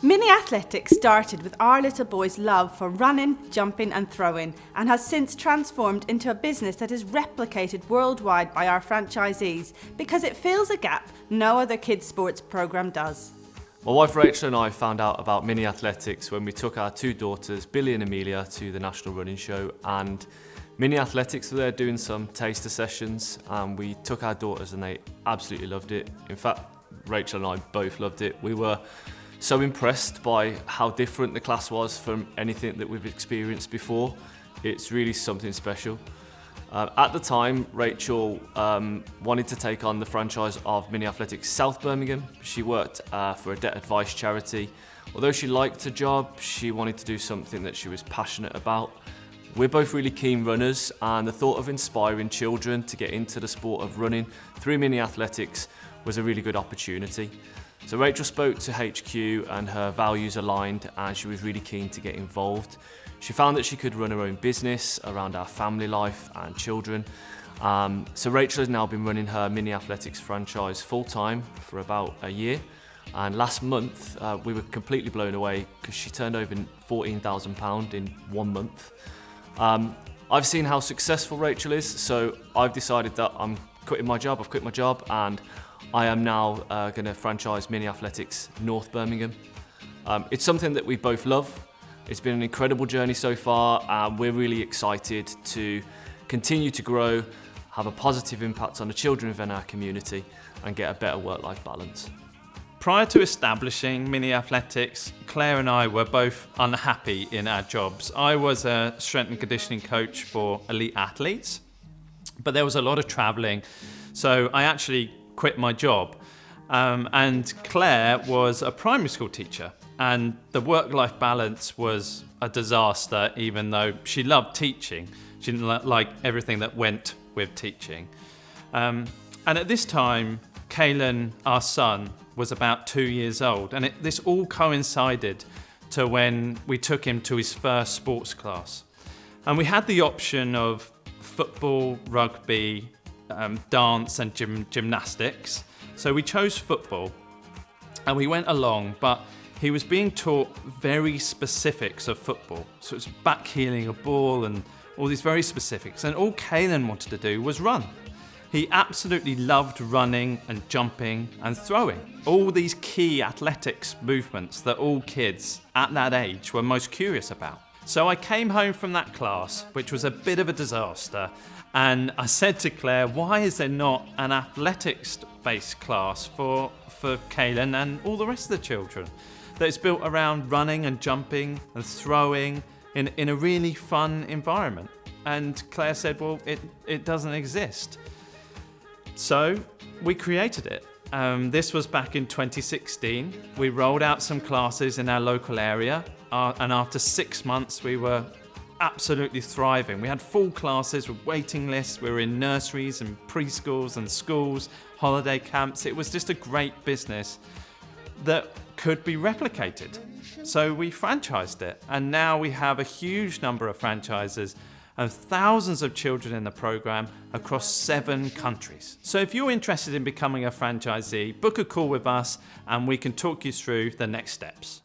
Mini Athletics started with our little boy's love for running, jumping and throwing, and has since transformed into a business that is replicated worldwide by our franchisees because it fills a gap no other kids sports programme does. My wife Rachel and I found out about Mini Athletics when we took our two daughters, Billy and Amelia, to the National Running Show, and Mini Athletics were there doing some taster sessions, and we took our daughters and they absolutely loved it. In fact, Rachel and I both loved it. We were so impressed by how different the class was from anything that we've experienced before. It's really something special. At the time, Rachel wanted to take on the franchise of Mini Athletics South Birmingham. She worked for a debt advice charity. Although she liked her job, she wanted to do something that she was passionate about. We're both really keen runners, and the thought of inspiring children to get into the sport of running through Mini Athletics was a really good opportunity. So Rachel spoke to HQ and her values aligned, and she was really keen to get involved. She found that she could run her own business around our family life and children. So Rachel has now been running her Mini Athletics franchise full-time for about a year. And last month, we were completely blown away because she turned over £14,000 in 1 month. I've seen how successful Rachel is, so I've decided that I'm quitting my job. I've quit my job and I am now going to franchise Mini Athletics North Birmingham. It's something that we both love. It's been an incredible journey so far, and we're really excited to continue to grow, have a positive impact on the children within our community, and get a better work-life balance. Prior to establishing Mini Athletics, Claire and I were both unhappy in our jobs. I was a strength and conditioning coach for elite athletes, but there was a lot of travelling, so I actually quit my job. And Claire was a primary school teacher, and the work-life balance was a disaster, even though she loved teaching. She didn't like everything that went with teaching. And at this time, Kalen, our son, was about 2 years old, and this all coincided to when we took him to his first sports class. And we had the option of football, rugby, dance and gymnastics. So we chose football and we went along, but he was being taught very specifics of football. So it's back heeling a ball and all these very specifics. And all Kalen wanted to do was run. He absolutely loved running and jumping and throwing. All these key athletics movements that all kids at that age were most curious about. So I came home from that class, which was a bit of a disaster, and I said to Claire, why is there not an athletics-based class for Kalen and all the rest of the children that is built around running and jumping and throwing in a really fun environment? And Claire said, well, it doesn't exist. So we created it. This was back in 2016. We rolled out some classes in our local area, and after 6 months we were absolutely thriving. We had full classes with waiting lists. We were in nurseries and preschools and schools, holiday camps. It was just a great business that could be replicated. So we franchised it, and now we have a huge number of franchises and thousands of children in the program across 7 countries. So if you're interested in becoming a franchisee, book a call with us and we can talk you through the next steps.